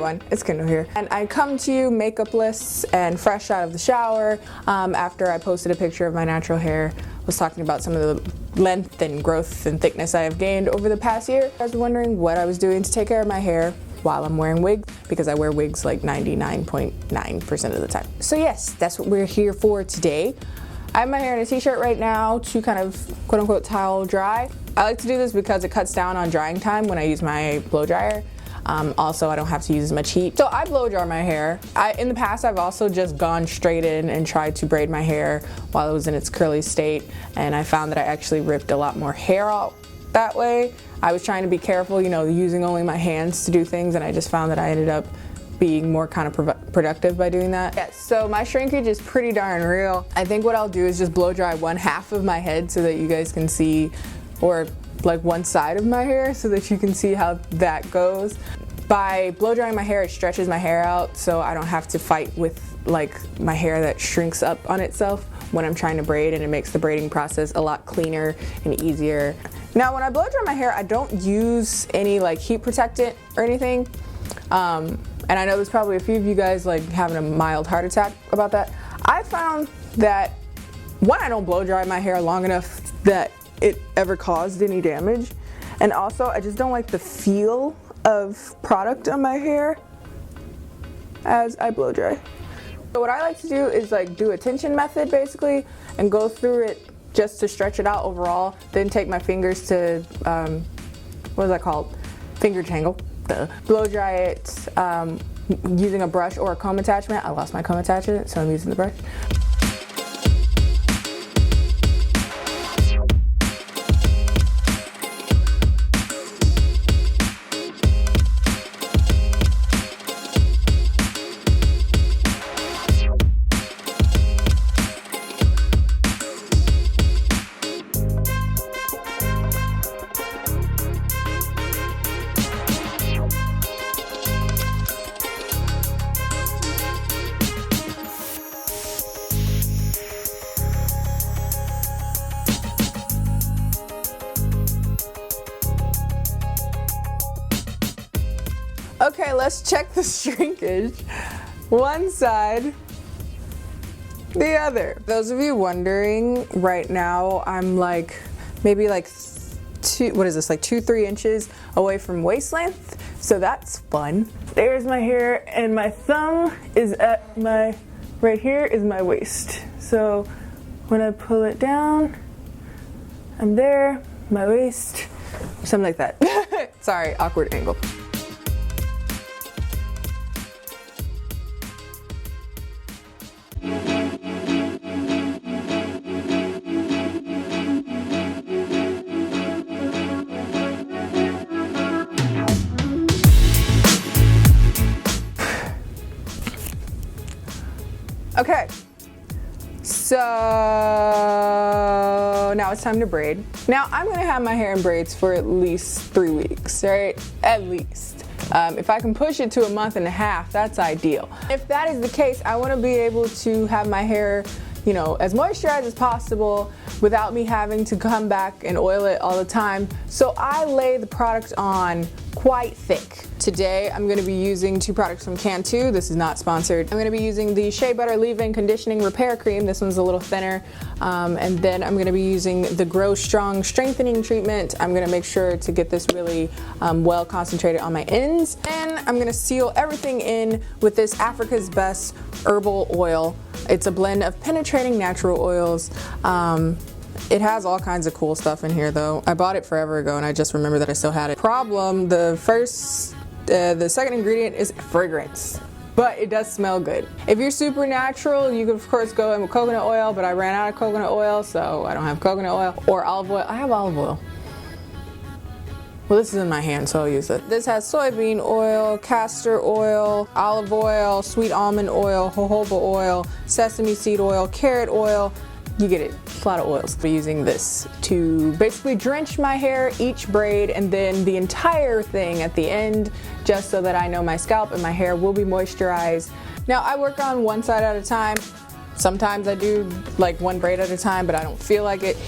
everyone, it's Kendall here, and I come to you makeupless and fresh out of the shower after I posted a picture of my natural hair. Was talking about some of the length and growth and thickness I have gained over the past year. I was wondering what I was doing to take care of my hair while I'm wearing wigs, because I wear wigs like 99.9% of the time. So yes, that's what we're here for today. I have my hair in a t-shirt right now to kind of quote unquote towel dry. I like to do this because it cuts down on drying time when I use my blow dryer. Also, I don't have to use as much heat. So I blow dry my hair. In the past, I've also just gone straight in and tried to braid my hair while it was in its curly state, and I found that I actually ripped a lot more hair out that way. I was trying to be careful, you know, using only my hands to do things, and I just found that I ended up being more kind of productive by doing that. Yeah, so my shrinkage is pretty darn real. I think what I'll do is just blow dry one half of my head so that you guys can see, or like one side of my hair so that you can see how that goes. By blow drying my hair, it stretches my hair out so I don't have to fight with like my hair that shrinks up on itself when I'm trying to braid, and it makes the braiding process a lot cleaner and easier. Now when I blow dry my hair, I don't use any like heat protectant or anything. And I know there's probably a few of you guys like having a mild heart attack about that. I found that one, I don't blow dry my hair long enough that it ever caused any damage, and also I just don't like the feel of product on my hair as I blow dry. So what I like to do is like do a tension method basically and go through it just to stretch it out overall, then take my fingers to what is that called, finger tangle, blow dry it using a brush or a comb attachment. I lost my comb attachment, so I'm using the brush. Okay, let's check the shrinkage. One side, the other. Those of you wondering, right now I'm like maybe like 2-3 inches away from waist length, so that's fun. There's my hair, and my thumb is at my, right here is my waist. So when I pull it down, I'm there, my waist, something like that. Sorry, awkward angle. Okay, so now it's time to braid. Now I'm gonna have my hair in braids for at least 3 weeks, right? At least. If I can push it to a month and a half, that's ideal. If that is the case, I wanna be able to have my hair, you know, as moisturized as possible without me having to come back and oil it all the time. So I lay the product on quite thick. Today I'm going to be using 2 products from Cantu. This is not sponsored. I'm going to be using the Shea Butter Leave-In Conditioning Repair Cream. This one's a little thinner. And then I'm going to be using the Grow Strong Strengthening Treatment. I'm going to make sure to get this really well concentrated on my ends. And I'm going to seal everything in with this Africa's Best Herbal Oil. It's a blend of penetrating natural oils. It has all kinds of cool stuff in here though. I bought it forever ago and I just remember that I still had it. Problem, the second ingredient is fragrance, but it does smell good. If you're super natural, you can of course go in with coconut oil, but I ran out of coconut oil, so I don't have coconut oil. Or olive oil. I have olive oil. Well, this is in my hand, so I'll use it. This has soybean oil, castor oil, olive oil, sweet almond oil, jojoba oil, sesame seed oil, carrot oil. You get it, it's a lot of oils. I'm using this to basically drench my hair, each braid, and then the entire thing at the end, just so that I know my scalp and my hair will be moisturized. Now, I work on one side at a time. Sometimes I do like one braid at a time, but I don't feel like it.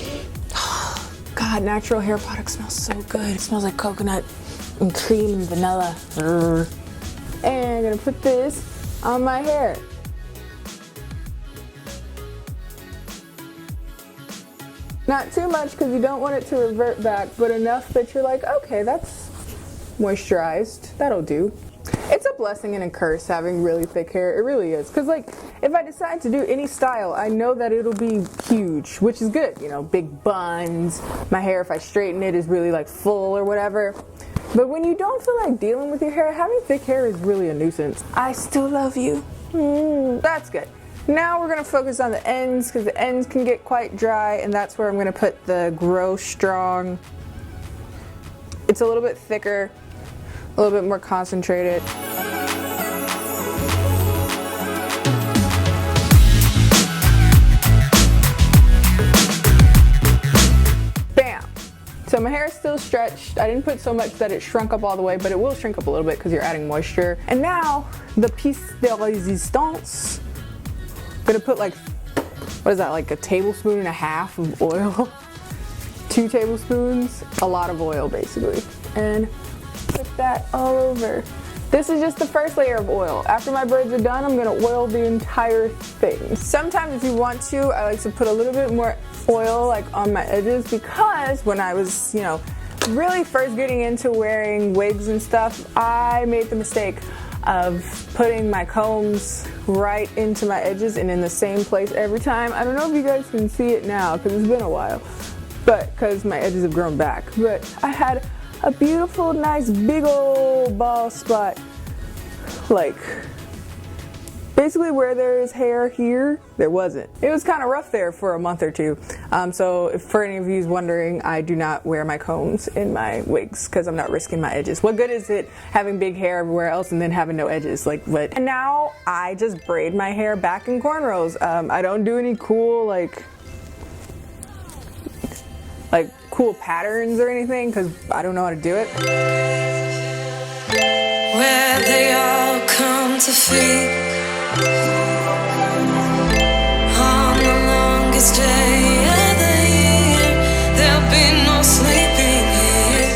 God, natural hair product smells so good. It smells like coconut and cream and vanilla. And I'm gonna put this on my hair. Not too much because you don't want it to revert back, but enough that you're like, okay, that's moisturized, that'll do. It's a blessing and a curse having really thick hair, it really is. Because like, if I decide to do any style, I know that it'll be huge, which is good, you know, big buns. My hair, if I straighten it, is really like full or whatever. But when you don't feel like dealing with your hair, having thick hair is really a nuisance. I still love you. That's good. Now we're gonna focus on the ends because the ends can get quite dry, and that's where I'm gonna put the Grow Strong. It's a little bit thicker, a little bit more concentrated. Bam! So my hair is still stretched. I didn't put so much that it shrunk up all the way, but it will shrink up a little bit because you're adding moisture. And now the piece de resistance. I'm gonna put like, what is that, like a tablespoon and a half of oil? 2 tablespoons, a lot of oil basically. And put that all over. This is just the first layer of oil. After my braids are done, I'm gonna oil the entire thing. Sometimes if you want to, I like to put a little bit more oil like on my edges because when I was, you know, really first getting into wearing wigs and stuff, I made the mistake of putting my combs right into my edges and in the same place every time. I don't know if you guys can see it now because it's been a while, but because my edges have grown back. But I had a beautiful, nice, big old bald spot, like basically where there is hair here, there wasn't. It was kind of rough there for a month or two. So if for any of you wondering, I do not wear my combs in my wigs because I'm not risking my edges. What good is it having big hair everywhere else and then having no edges? Like what? And now I just braid my hair back in cornrows. I don't do any cool like cool patterns or anything because I don't know how to do it. Where they all come to feed. On the longest day of the year, there'll be no sleeping here.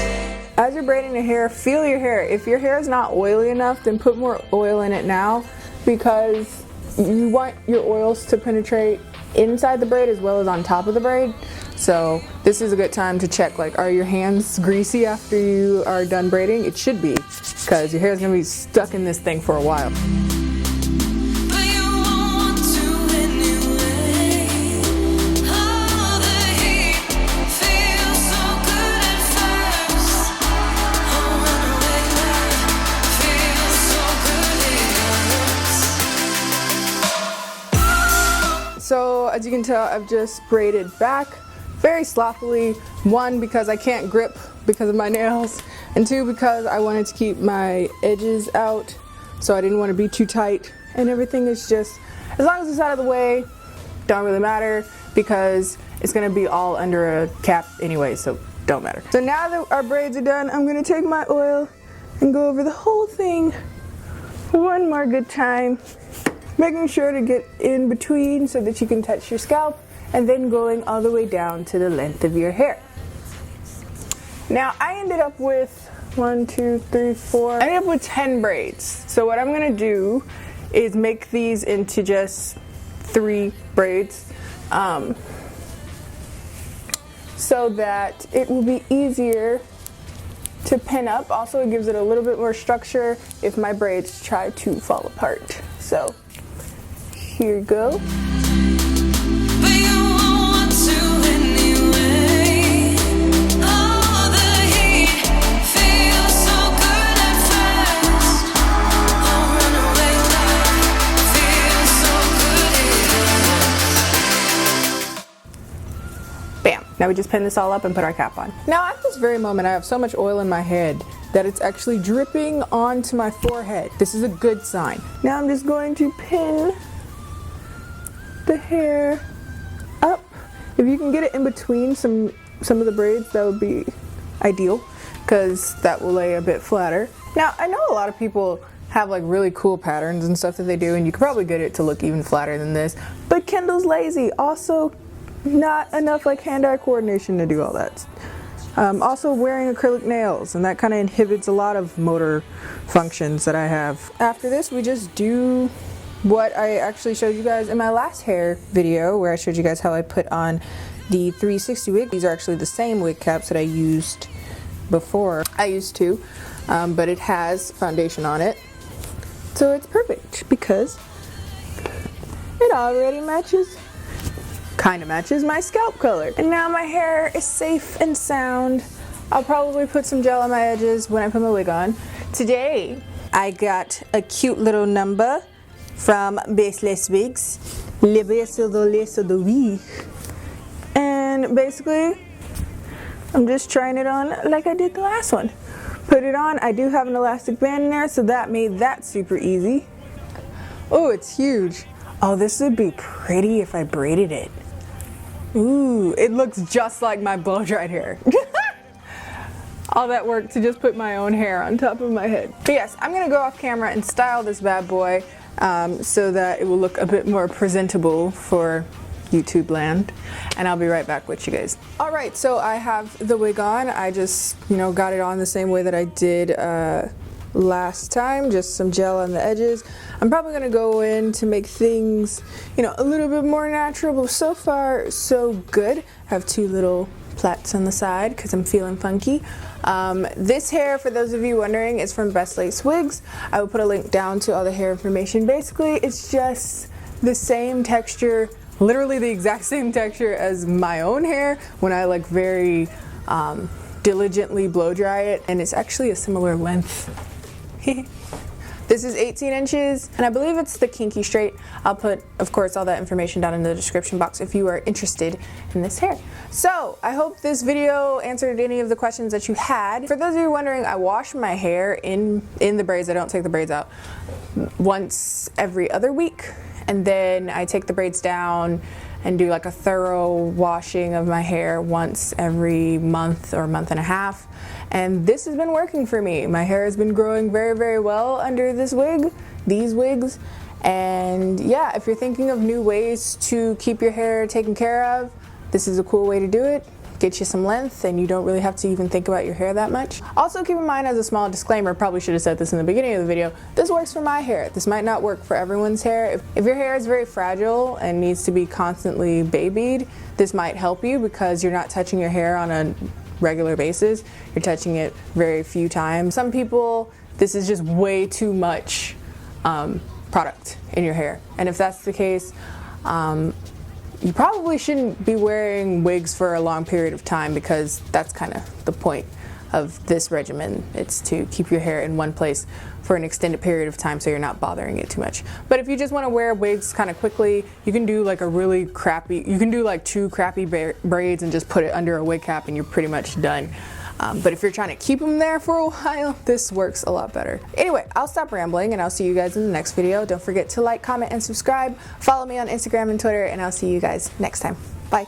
As you're braiding your hair, feel your hair. If your hair is not oily enough, then put more oil in it now because you want your oils to penetrate inside the braid as well as on top of the braid. So this is a good time to check, like, are your hands greasy after you are done braiding? It should be, because your hair is going to be stuck in this thing for a while. So as you can tell, I've just braided back very sloppily. 1, because I can't grip because of my nails, and 2, because I wanted to keep my edges out, so I didn't want to be too tight, and everything is just, as long as it's out of the way, don't really matter because it's going to be all under a cap anyway, so don't matter. So now that our braids are done, I'm going to take my oil and go over the whole thing one more good time, making sure to get in between so that you can touch your scalp, and then going all the way down to the length of your hair. Now I ended up with 1, 2, 3, 4. I ended up with 10 braids. So what I'm gonna do is make these into just 3 braids, so that it will be easier to pin up. Also, it gives it a little bit more structure if my braids try to fall apart. So here you go. Bam. Now we just pin this all up and put our cap on. Now at this very moment I have so much oil in my head that it's actually dripping onto my forehead. This is a good sign. Now I'm just going to pin the hair up. If you can get it in between some of the braids, that would be ideal because that will lay a bit flatter. Now I know a lot of people have like really cool patterns and stuff that they do, and you could probably get it to look even flatter than this, but Kendall's lazy. Also, not enough like hand-eye coordination to do all that. Also wearing acrylic nails, and that kind of inhibits a lot of motor functions that I have. After this, we just do what I actually showed you guys in my last hair video, where I showed you guys how I put on the 360 wig. These are actually the same wig caps that I used before. I used to, but it has foundation on it. So it's perfect because it already kind of matches my scalp color. And now my hair is safe and sound. I'll probably put some gel on my edges when I put my wig on. Today, I got a cute little number from Baseless Wigs. Le beso do leso do wig. And basically, I'm just trying it on like I did the last one. Put it on. I do have an elastic band in there, so that made that super easy. Oh, it's huge. Oh, this would be pretty if I braided it. Ooh, it looks just like my blow-dried hair. All that work to just put my own hair on top of my head. But yes, I'm gonna go off camera and style this bad boy so that it will look a bit more presentable for YouTube land, and I'll be right back with you guys. All right, so I have the wig on. I just, got it on the same way that I did last time, just some gel on the edges. I'm probably gonna go in to make things, a little bit more natural, but so far so good. I have two little plaits on the side because I'm feeling funky. This hair, for those of you wondering, is from Best Lace Wigs. I will put a link down to all the hair information. Basically, it's just the same texture, literally the exact same texture as my own hair when I very diligently blow dry it, and it's actually a similar length. This is 18 inches, and I believe it's the kinky straight. I'll put, of course, all that information down in the description box if you are interested in this hair. So, I hope this video answered any of the questions that you had. For those of you wondering, I wash my hair in the braids. I don't take the braids out once every other week, and then I take the braids down and do a thorough washing of my hair once every month or month and a half. And this has been working for me. My hair has been growing very, very well under these wigs. And yeah, if you're thinking of new ways to keep your hair taken care of, this is a cool way to do it. Get you some length, and you don't really have to even think about your hair that much. Also, keep in mind, as a small disclaimer, probably should have said this in the beginning of the video, this works for my hair. This might not work for everyone's hair. If your hair is very fragile and needs to be constantly babied, this might help you because you're not touching your hair on a regular basis. You're touching it very few times. Some people, this is just way too much product in your hair. And if that's the case, you probably shouldn't be wearing wigs for a long period of time, because that's kind of the point of this regimen. It's to keep your hair in one place for an extended period of time so you're not bothering it too much. But if you just want to wear wigs kind of quickly, you can do you can do 2 crappy braids and just put it under a wig cap and you're pretty much done. But if you're trying to keep them there for a while, this works a lot better. Anyway, I'll stop rambling and I'll see you guys in the next video. Don't forget to like, comment, and subscribe. Follow me on Instagram and Twitter, and I'll see you guys next time. Bye.